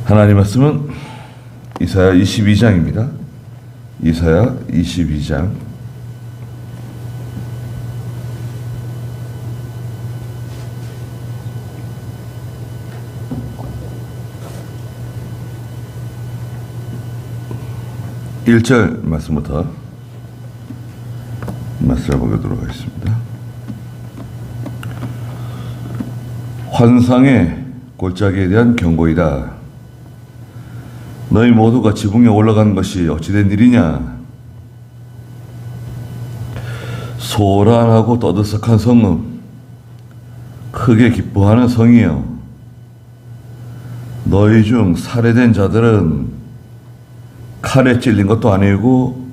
하나님 말씀은 이사야 22장입니다. 이사야 22장 1절 말씀부터 말씀을 보도록 하겠습니다. 환상의 골짜기에 대한 경고이다. 너희 모두가 지붕에 올라가는 것이 어찌된 일이냐? 소란하고 떠들썩한 성읍, 크게 기뻐하는 성이여, 너희 중 살해된 자들은 칼에 찔린 것도 아니고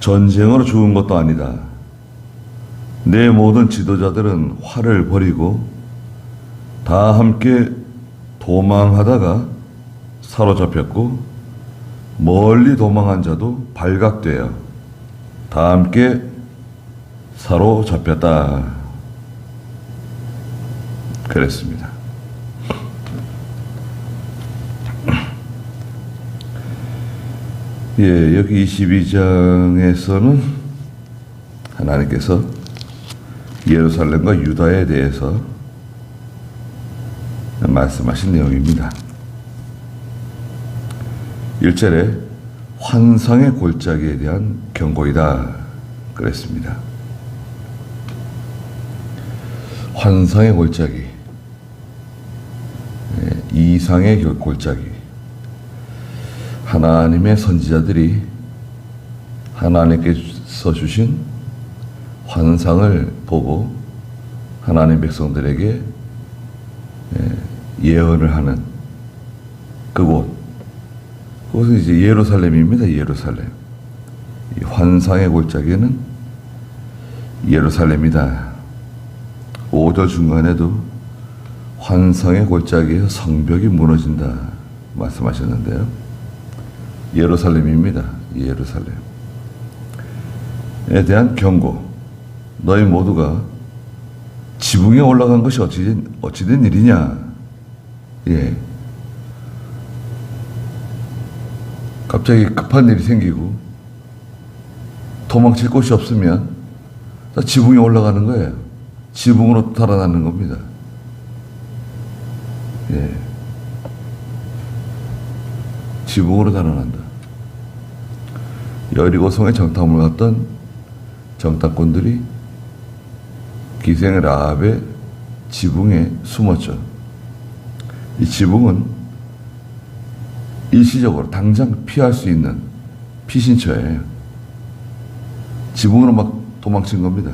전쟁으로 죽은 것도 아니다. 내 모든 지도자들은 활을 버리고 다 함께 도망하다가 사로잡혔고, 멀리 도망한 자도 발각되어 다 함께 사로잡혔다. 그랬습니다. 예, 여기 22장에서는 하나님께서 예루살렘과 유다에 대해서 말씀하신 내용입니다. 1절에 환상의 골짜기에 대한 경고이다 그랬습니다. 환상의 골짜기, 이상의 골짜기. 하나님의 선지자들이 하나님께서 주신 환상을 보고 하나님 백성들에게 예언을 하는 그곳은 이제 예루살렘입니다. 예루살렘. 이 환상의 골짜기는 예루살렘이다. 5절 중간에도 환상의 골짜기에서 성벽이 무너진다 말씀하셨는데요. 예루살렘입니다. 예루살렘에 대한 경고. 너희 모두가 지붕에 올라간 것이 어찌된 일이냐? 예. 갑자기 급한 일이 생기고 도망칠 곳이 없으면 다 지붕에 올라가는 거예요. 지붕으로 달아나는 겁니다. 예. 지붕으로 달아난다. 여리고성에 정탐을 갔던 정탐꾼들이 기생 라합의 지붕에 숨었죠. 이 지붕은 일시적으로 당장 피할 수 있는 피신처예요. 지붕으로 막 도망친 겁니다.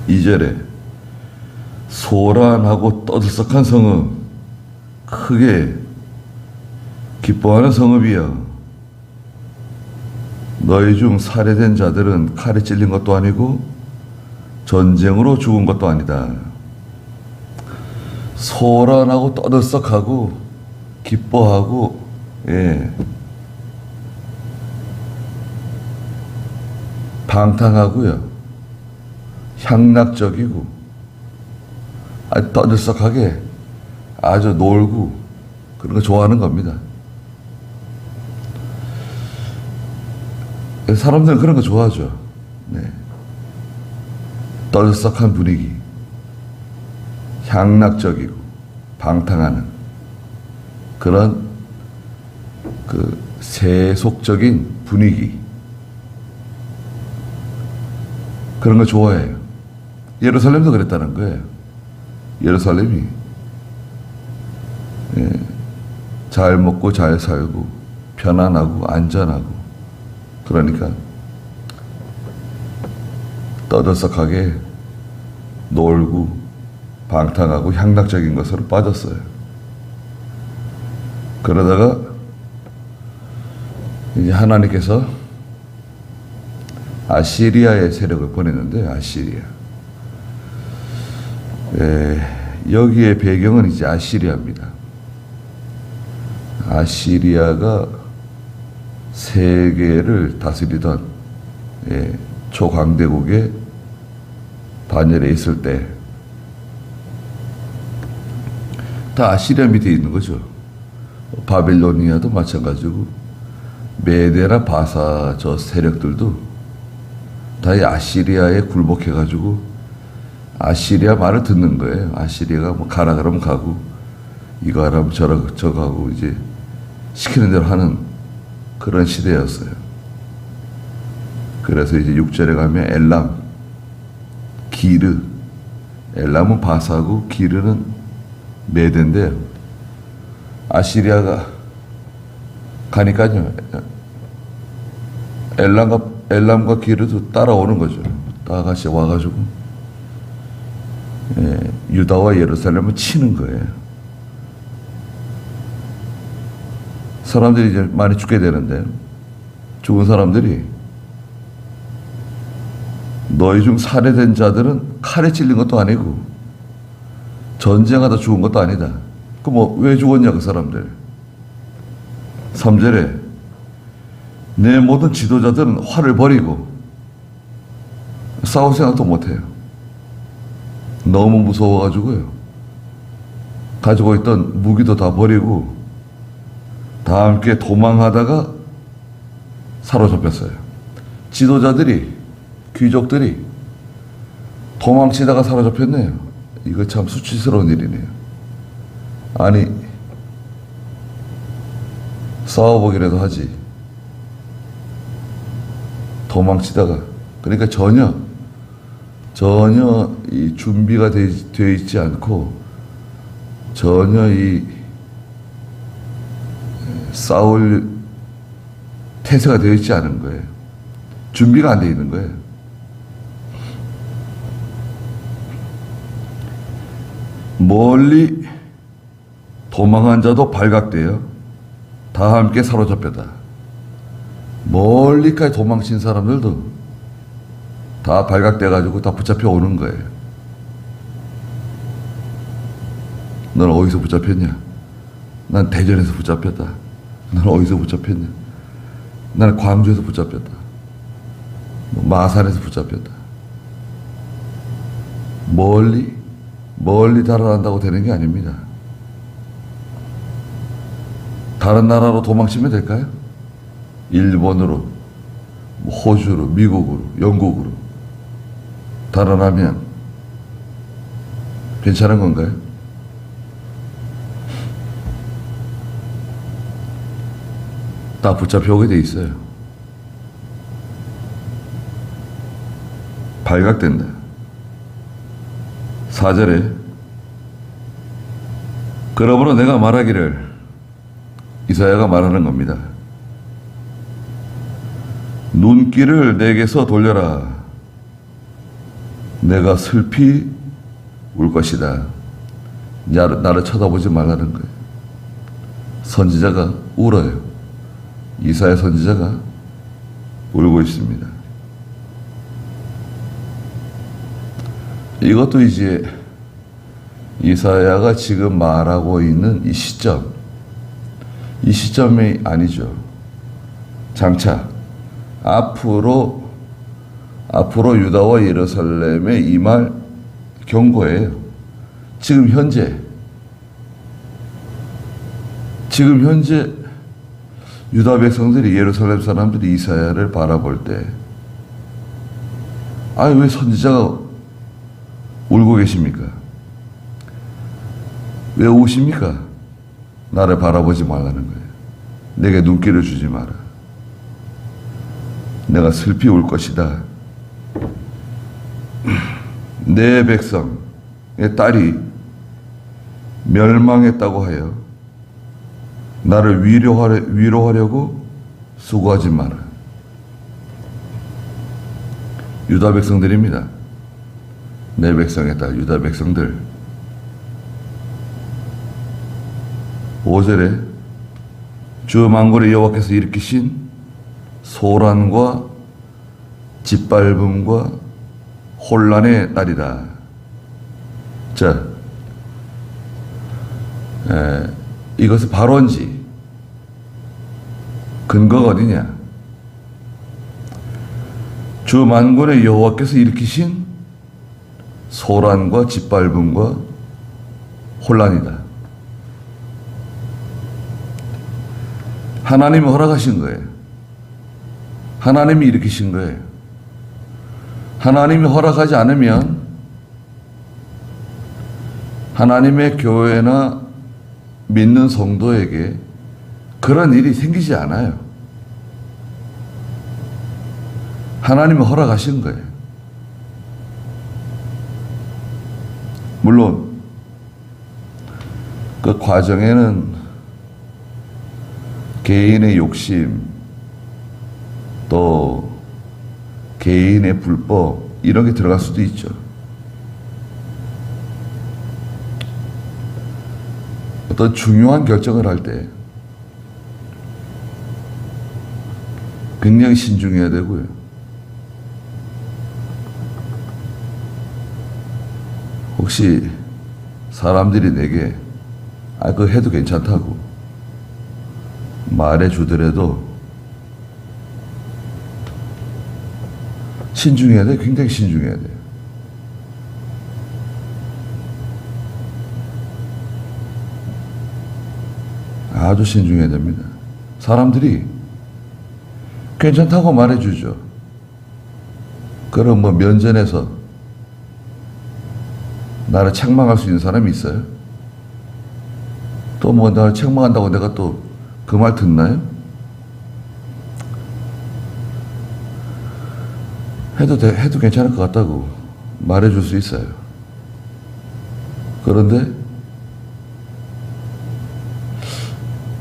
2절에 소란하고 떠들썩한 성읍, 크게 기뻐하는 성읍이여, 너희 중 살해된 자들은 칼에 찔린 것도 아니고 전쟁으로 죽은 것도 아니다. 소란하고 떠들썩하고 기뻐하고, 예, 방탕하고요, 향락적이고 아주 떠들썩하게 아주 놀고 그런 거 좋아하는 겁니다. 사람들은 그런 거 좋아하죠. 네. 떠들썩한 분위기, 향락적이고 방탕하는 그런 그 세속적인 분위기, 그런 거 좋아해요. 예루살렘도 그랬다는 거예요. 예루살렘이, 예, 잘 먹고 잘 살고 편안하고 안전하고, 그러니까 떠들썩하게 놀고 방탕하고 향락적인 것으로 빠졌어요. 그러다가 이제 하나님께서 아시리아의 세력을 보냈는데, 아시리아, 여기에 배경은 이제 아시리아입니다. 아시리아가 세계를 다스리던, 초강대국의 반열에 있을 때 다 아시리아 밑에 있는 거죠. 바빌로니아도 마찬가지고 메데나 바사 저 세력들도 다 이 아시리아에 굴복해가지고 아시리아 말을 듣는 거예요. 아시리아가 뭐 가라 그러면 가고 이거 하라면 저거 하고 이제 시키는 대로 하는 그런 시대였어요. 그래서 이제 6절에 가면 엘람, 기르, 엘람은 바사고 기르는 메데인데요. 아시리아가 가니까요, 엘람과 기르도 따라오는 거죠. 다 같이 와가지고 유다와 예루살렘을 치는 거예요. 사람들이 이제 많이 죽게 되는데 죽은 사람들이 너희 중 살해된 자들은 칼에 찔린 것도 아니고 전쟁하다 죽은 것도 아니다. 그 뭐 왜 죽었냐 그 사람들. 3절에 내 모든 지도자들은 활을 버리고 싸울 생각도 못해요. 너무 무서워가지고요. 가지고 있던 무기도 다 버리고 다 함께 도망하다가 사로잡혔어요. 지도자들이, 귀족들이 도망치다가 사로잡혔네요. 이거 참 수치스러운 일이네요. 아니, 싸워보기라도 하지. 도망치다가, 그러니까 전혀 이 준비가 되어 있지 않고 전혀 이 싸울 태세가 되어 있지 않은 거예요. 준비가 안 되어 있는 거예요. 멀리 도망한 자도 발각되어 다 함께 사로잡혔다. 멀리까지 도망친 사람들도 다 발각돼가지고 다 붙잡혀 오는 거예요. 너는 어디서 붙잡혔냐? 난 대전에서 붙잡혔다. 너는 어디서 붙잡혔냐? 나는 광주에서 붙잡혔다. 마산에서 붙잡혔다. 멀리 달아난다고 되는 게 아닙니다. 다른 나라로 도망치면 될까요? 일본으로, 호주로, 미국으로, 영국으로 달아나면 괜찮은 건가요? 다 붙잡혀 오게 돼 있어요. 발각된다. 4절에 그러므로 내가 말하기를, 이사야가 말하는 겁니다. 눈길을 내게서 돌려라. 내가 슬피 울 것이다. 나를 쳐다보지 말라는 거예요. 선지자가 울어요. 이사야 선지자가 울고 있습니다. 이것도 이제 이사야가 지금 말하고 있는 이 시점이 아니죠. 장차 앞으로 유다와 예루살렘에 임할 경고예요. 지금 현재 유다 백성들이, 예루살렘 사람들이 이사야를 바라볼 때, 아니 왜 선지자가 울고 계십니까? 왜 우십니까? 나를 바라보지 말라는 거예요. 내게 눈길을 주지 마라. 내가 슬피 울 것이다. 내 백성의 딸이 멸망했다고 하여 나를 위로하려고 수고하지 마라. 유다 백성들입니다. 내 백성의 딸, 유다 백성들. 5절에 주 만군의 여호와께서 일으키신 소란과 짓밟음과 혼란의 날이다. 자, 이것은 발언지, 근거가 어디냐? 주 만군의 여호와께서 일으키신 소란과 짓밟음과 혼란이다. 하나님이 허락하신 거예요. 하나님이 일으키신 거예요. 하나님이 허락하지 않으면 하나님의 교회나 믿는 성도에게 그런 일이 생기지 않아요. 하나님이 허락하신 거예요. 물론 그 과정에는 개인의 욕심, 또 개인의 불법 이런 게 들어갈 수도 있죠. 어떤 중요한 결정을 할 때 굉장히 신중해야 되고요. 혹시 사람들이 내게 그거 해도 괜찮다고 말해주더라도 신중해야 돼. 굉장히 신중해야 돼요. 아주 신중해야 됩니다. 사람들이 괜찮다고 말해주죠. 그럼 뭐 면전에서 나를 책망할 수 있는 사람이 있어요? 또 뭐 나를 책망한다고 내가 또 그 말 듣나요? 해도 괜찮을 것 같다고 말해줄 수 있어요. 그런데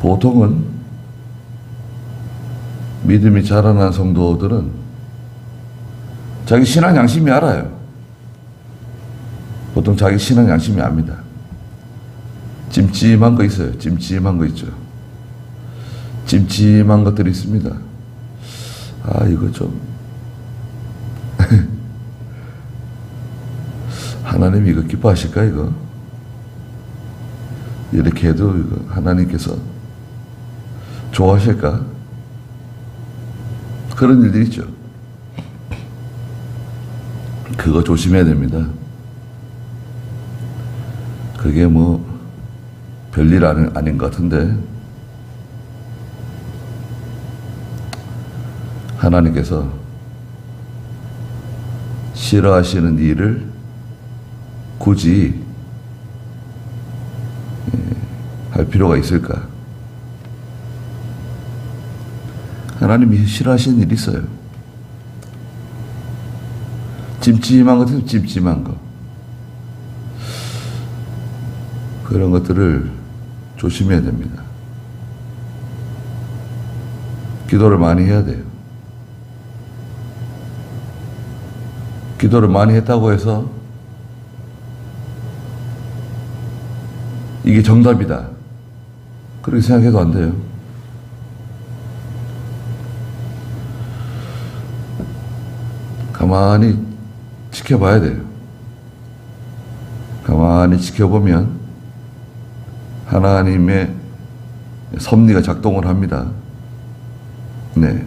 보통은 믿음이 자라난 성도들은 자기 신앙 양심이 알아요. 보통 자기 신앙 양심이 압니다. 찜찜한 거 있어요. 찜찜한 거 있죠. 찜찜한 것들이 있습니다. 이거 좀 하나님이 이거 기뻐하실까 이거? 이렇게 해도 이거 하나님께서 좋아하실까? 그런 일들이 있죠. 그거 조심해야 됩니다. 그게 뭐 별일 아닌 것 같은데 하나님께서 싫어하시는 일을 굳이 할 필요가 있을까? 하나님이 싫어하시는 일이 있어요. 찜찜한 것은 찜찜한 거. 그런 것들을 조심해야 됩니다. 기도를 많이 해야 돼요. 기도를 많이 했다고 해서 이게 정답이다. 그렇게 생각해도 안 돼요. 가만히 지켜봐야 돼요. 가만히 지켜보면 하나님의 섭리가 작동을 합니다. 네.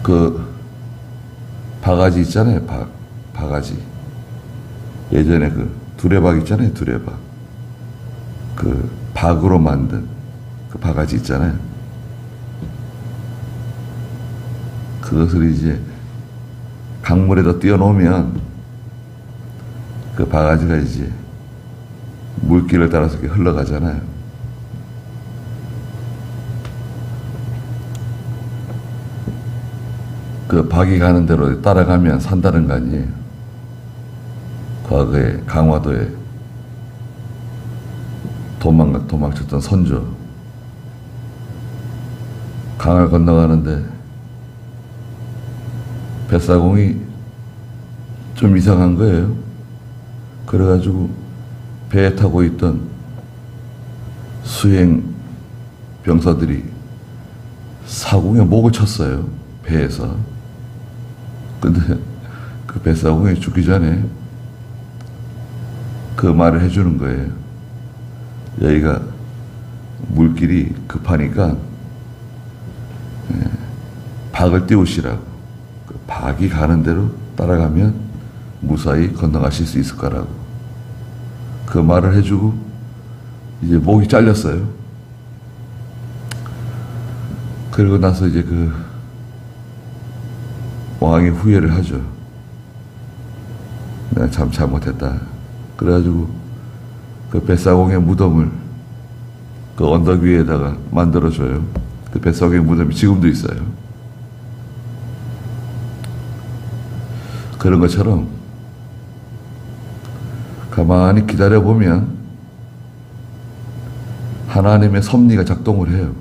그 바가지 있잖아요. 바가지. 예전에 그 두레박 있잖아요. 두레박. 그 박으로 만든 그 바가지 있잖아요. 그것을 이제 강물에다 띄워놓으면 그 바가지가 이제 물길을 따라서 이렇게 흘러가잖아요. 그 박이 가는 대로 따라가면 산다는 거 아니에요. 과거에 강화도에 도망쳤던 선조 강을 건너가는데 뱃사공이 좀 이상한 거예요. 그래가지고 배에 타고 있던 수행 병사들이 사공에 목을 쳤어요. 배에서. 근데 그 뱃사공이 죽기 전에 그 말을 해주는 거예요. 여기가 물길이 급하니까 박을 띄우시라고. 그 박이 가는 대로 따라가면 무사히 건너가실 수 있을 거라고. 그 말을 해주고 이제 목이 잘렸어요. 그리고 나서 이제 그 왕이 후회를 하죠. 내가 참 잘못했다. 그래가지고 그 뱃사공의 무덤을 그 언덕 위에다가 만들어줘요. 그 뱃사공의 무덤이 지금도 있어요. 그런 것처럼 가만히 기다려보면 하나님의 섭리가 작동을 해요.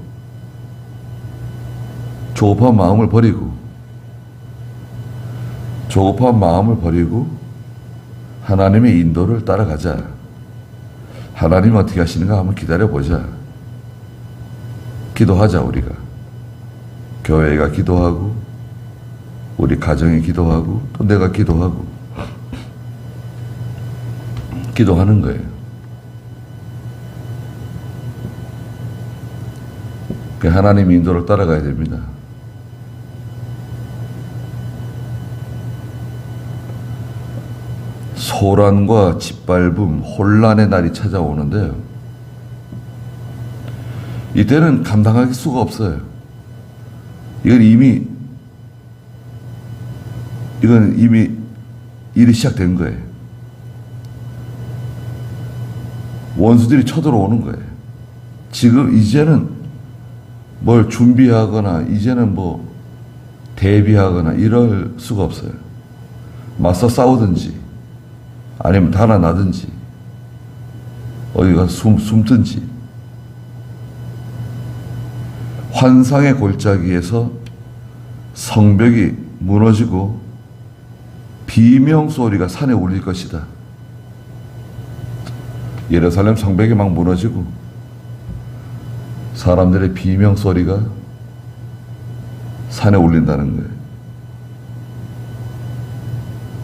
조급한 마음을 버리고 하나님의 인도를 따라가자. 하나님이 어떻게 하시는가 한번 기다려보자. 기도하자. 우리가 교회가 기도하고 우리 가정이 기도하고 또 내가 기도하고 기도하는 거예요. 하나님의 인도를 따라가야 됩니다. 소란과 짓밟음, 혼란의 날이 찾아오는데요. 이때는 감당할 수가 없어요. 이건 이미 일이 시작된 거예요. 원수들이 쳐들어오는 거예요. 지금 이제는 뭘 준비하거나 이제는 뭐 대비하거나 이럴 수가 없어요. 맞서 싸우든지 아니면 달아나든지 어디가 숨든지 환상의 골짜기에서 성벽이 무너지고 비명소리가 산에 울릴 것이다. 예루살렘 성벽이 막 무너지고 사람들의 비명소리가 산에 울린다는 거예요.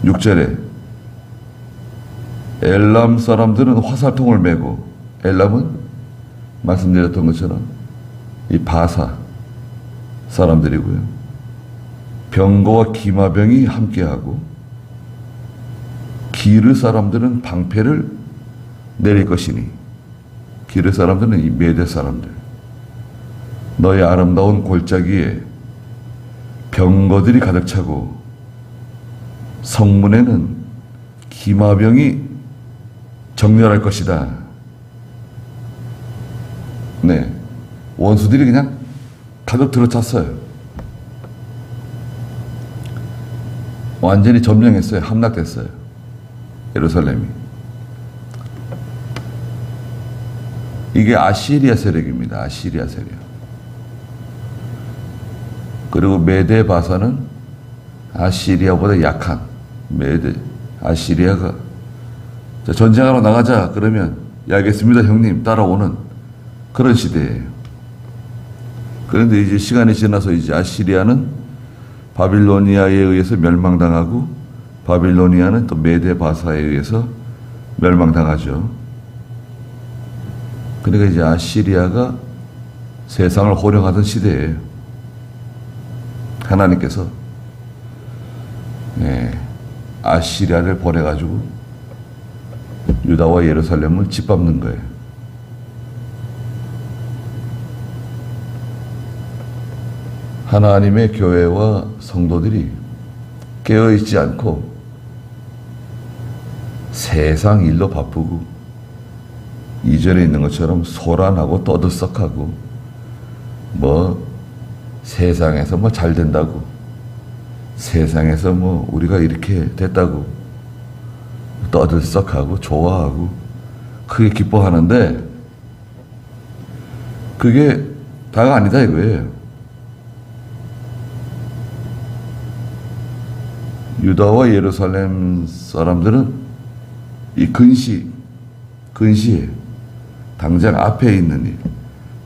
6절에 엘람 사람들은 화살통을 메고, 엘람은 말씀드렸던 것처럼 이 바사 사람들이고요. 병거와 기마병이 함께하고, 기르 사람들은 방패를 내릴 것이니, 기르 사람들은 이 메대 사람들. 너의 아름다운 골짜기에 병거들이 가득 차고 성문에는 기마병이 정렬할 것이다. 네, 원수들이 그냥 가득 들어찼어요. 완전히 점령했어요. 함락됐어요. 예루살렘이. 이게 아시리아 세력입니다. 아시리아 세력. 그리고 메대 바사는 아시리아보다 약한 메대, 아시리아가 전쟁하러 나가자 그러면 예, 알겠습니다 형님 따라오는 그런 시대예요. 그런데 이제 시간이 지나서 이제 아시리아는 바빌로니아에 의해서 멸망당하고 바빌로니아는 또 메대 바사에 의해서 멸망당하죠. 그러니까 이제 아시리아가 세상을 호령하던 시대예요. 하나님께서 아시리아를 보내가지고 유다와 예루살렘을 짓밟는 거예요. 하나님의 교회와 성도들이 깨어있지 않고 세상 일로 바쁘고 이전에 있는 것처럼 소란하고 떠들썩하고 뭐 세상에서 뭐 잘 된다고, 세상에서 뭐 우리가 이렇게 됐다고 떠들썩하고 좋아하고 크게 기뻐하는데 그게 다가 아니다 이거예요. 유다와 예루살렘 사람들은 이 근시에 당장 앞에 있는 일,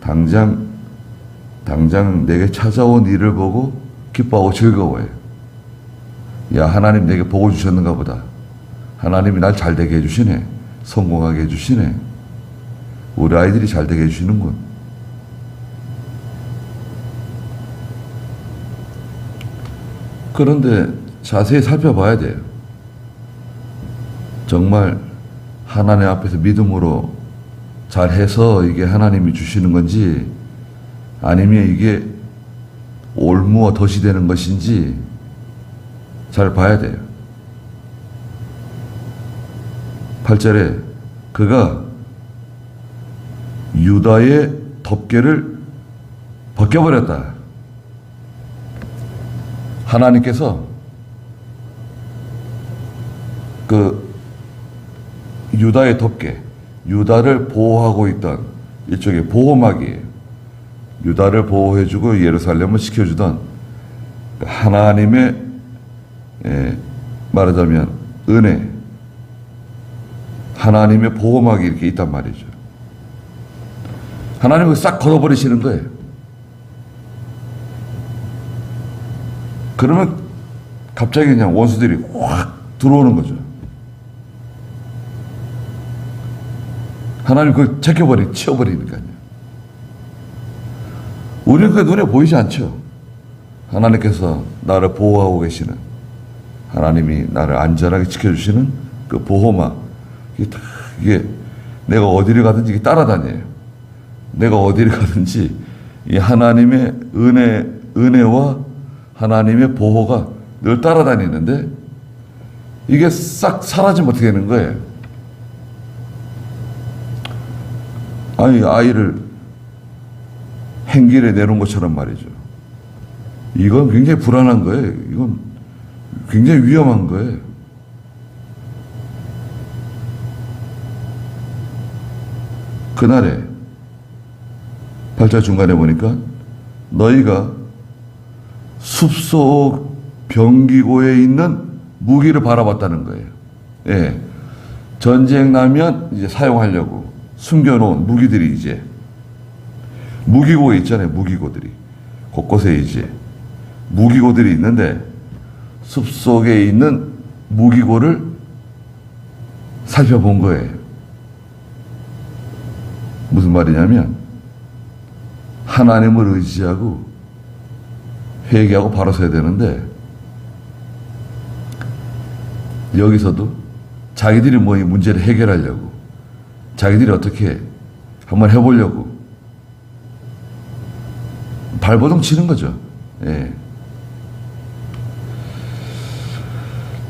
당장 내게 찾아온 일을 보고 기뻐하고 즐거워해요. 야, 하나님 내게 복을 주셨는가 보다. 하나님이 날 잘되게 해주시네. 성공하게 해주시네. 우리 아이들이 잘되게 해주시는군. 그런데 자세히 살펴봐야 돼요. 정말 하나님 앞에서 믿음으로 잘해서 이게 하나님이 주시는 건지 아니면 이게 올무와 덫이 되는 것인지 잘 봐야 돼요. 8절에 그가 유다의 덮개를 벗겨버렸다. 하나님께서 그 유다의 덮개, 유다를 보호하고 있던 일종의 보호막이에요. 유다를 보호해주고 예루살렘을 지켜주던 하나님의 말하자면 은혜, 하나님의 보호막이 이렇게 있단 말이죠. 하나님을 싹 걷어버리시는 거예요. 그러면 갑자기 그냥 원수들이 확 들어오는 거죠. 하나님 그걸 치워버리니까요. 우리는 그 눈에 보이지 않죠. 하나님께서 나를 보호하고 계시는, 하나님이 나를 안전하게 지켜주시는 그 보호막, 이게 내가 어디를 가든지 이게 따라다녀요. 내가 어디를 가든지 이 하나님의 은혜와 하나님의 보호가 늘 따라다니는데 이게 싹 사라지면 어떻게 되는 거예요? 아니, 아이를 행길에 내놓은 것처럼 말이죠. 이건 굉장히 불안한 거예요. 이건 굉장히 위험한 거예요. 그날에 8절 중간에 보니까 너희가 숲속 병기고에 있는 무기를 바라봤다는 거예요. 예. 전쟁 나면 이제 사용하려고 숨겨놓은 무기들이 이제 무기고에 있잖아요. 무기고들이 곳곳에 이제 무기고들이 있는데 숲속에 있는 무기고를 살펴본 거예요. 무슨 말이냐면 하나님을 의지하고 회개하고 바로 서야 되는데 여기서도 자기들이 뭐 이 문제를 해결하려고 자기들이 어떻게 한번 해보려고 발버둥 치는 거죠. 예.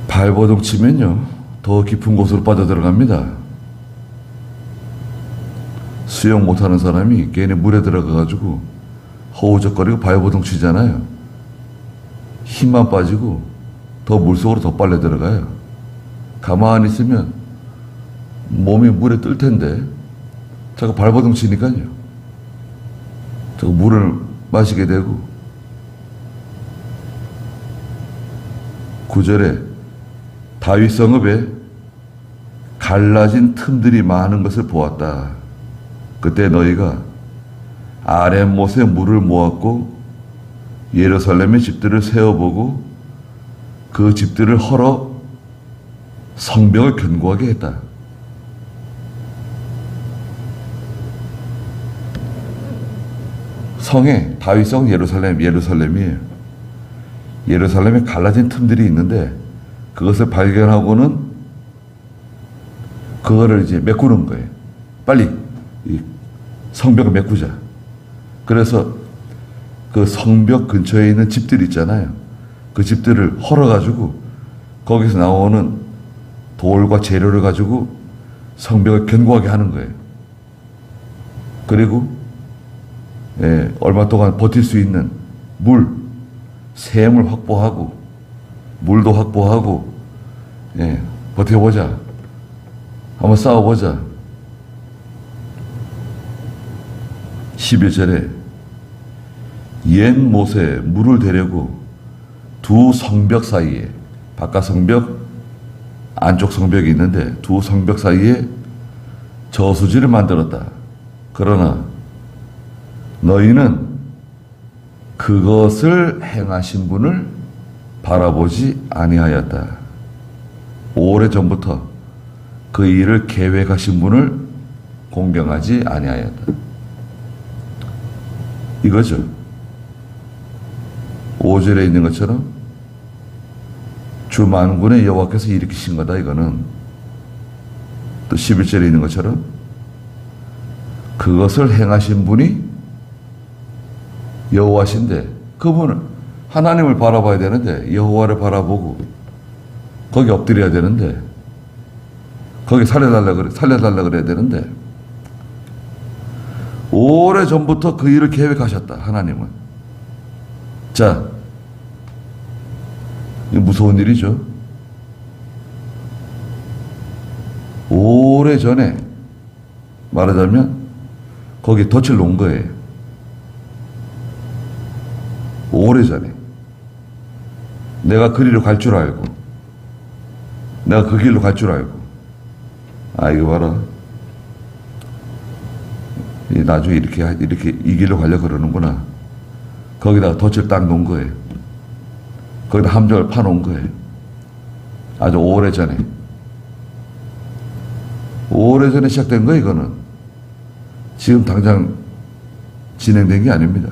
발버둥 치면요 더 깊은 곳으로 빠져들어갑니다. 수영 못하는 사람이 괜히 물에 들어가가지고 허우적거리고 발버둥 치잖아요. 힘만 빠지고 더 물속으로 더 빨려 들어가요. 가만히 있으면 몸이 물에 뜰 텐데 자꾸 발버둥 치니까요. 자꾸 물을 마시게 되고 9절에 다윗 성읍에 갈라진 틈들이 많은 것을 보았다. 그때 너희가 아랫못에 물을 모았고 예루살렘의 집들을 세어보고 그 집들을 헐어 성벽을 견고하게 했다. 성에 다윗성 예루살렘이에요. 예루살렘에 갈라진 틈들이 있는데 그것을 발견하고는 그거를 이제 메꾸는 거예요. 빨리 이 성벽을 메꾸자. 그래서 그 성벽 근처에 있는 집들 있잖아요. 그 집들을 헐어가지고 거기서 나오는 돌과 재료를 가지고 성벽을 견고하게 하는 거예요. 그리고 얼마 동안 버틸 수 있는 샘을 확보하고 물도 확보하고 버텨보자. 한번 싸워보자. 11절에 옛 못에 물을 대려고 두 성벽 사이에 바깥 성벽 안쪽 성벽이 있는데 두 성벽 사이에 저수지를 만들었다. 그러나 너희는 그것을 행하신 분을 바라보지 아니하였다. 오래전부터 그 일을 계획하신 분을 공경하지 아니하였다. 이거죠. 5절에 있는 것처럼 주 만군의 여호와께서 일으키신 거다. 이거는 또 11절에 있는 것처럼 그것을 행하신 분이 여호와신데, 그분은 하나님을 바라봐야 되는데, 여호와를 바라보고 거기 엎드려야 되는데, 거기 살려달라 그래야 되는데, 오래전부터 그 일을 계획하셨다, 하나님은. 자, 이거 무서운 일이죠. 오래전에 말하자면 거기 덫을 놓은 거예요. 오래전에. 내가 그 길로 갈 줄 알고, 내가 그 길로 갈 줄 알고, 아, 이거 봐라. 나중에 이렇게 이 길로 가려고 그러는구나. 거기다가 덫을 딱 놓은 거예요. 거기다 함정을 파놓은 거예요. 아주 오래전에. 오래전에 시작된 거예요, 이거는. 지금 당장 진행된 게 아닙니다.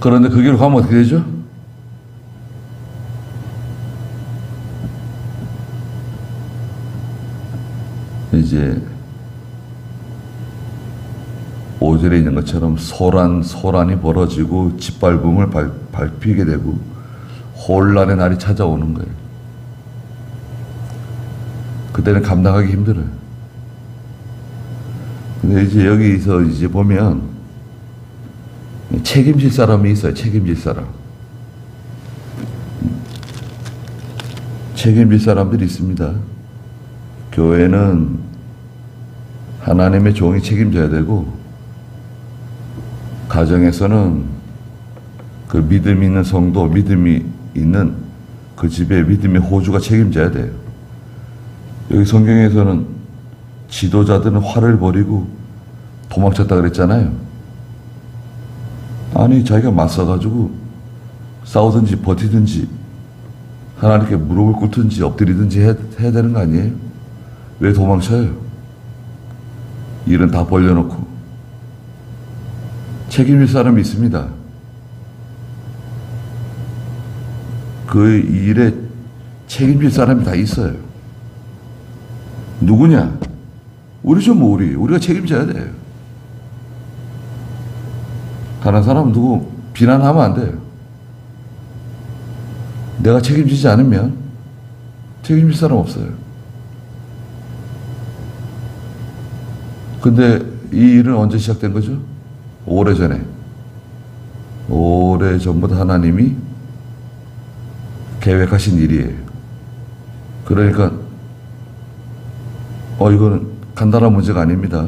그런데 그 길로 가면 어떻게 되죠? 이제 5절에 있는 것처럼 소란이 벌어지고 짓밟음을 밟히게 되고 혼란의 날이 찾아오는 거예요. 그때는 감당하기 힘들어요. 근데 이제 여기서 이제 보면 책임질 사람이 있어요. 책임질 사람. 책임질 사람들이 있습니다. 교회는 하나님의 종이 책임져야 되고, 가정에서는 그 믿음이 있는 성도, 믿음이 있는 그 집에 믿음의 호주가 책임져야 돼요. 여기 성경에서는 지도자들은 화를 버리고 도망쳤다 그랬잖아요. 아니, 자기가 맞서가지고 싸우든지 버티든지 하나님께 무릎을 꿇든지 엎드리든지 해야 되는 거 아니에요? 왜 도망쳐요? 일은 다 벌려놓고. 책임질 사람이 있습니다. 그 일에 책임질 사람이 다 있어요. 누구냐? 우리죠, 뭐, 우리가 책임져야 돼요. 다른 사람 누구 비난하면 안 돼요. 내가 책임지지 않으면 책임질 사람 없어요. 근데 이 일은 언제 시작된 거죠? 오래전에. 오래전부터 하나님이 계획하신 일이에요. 그러니까 이거는 간단한 문제가 아닙니다.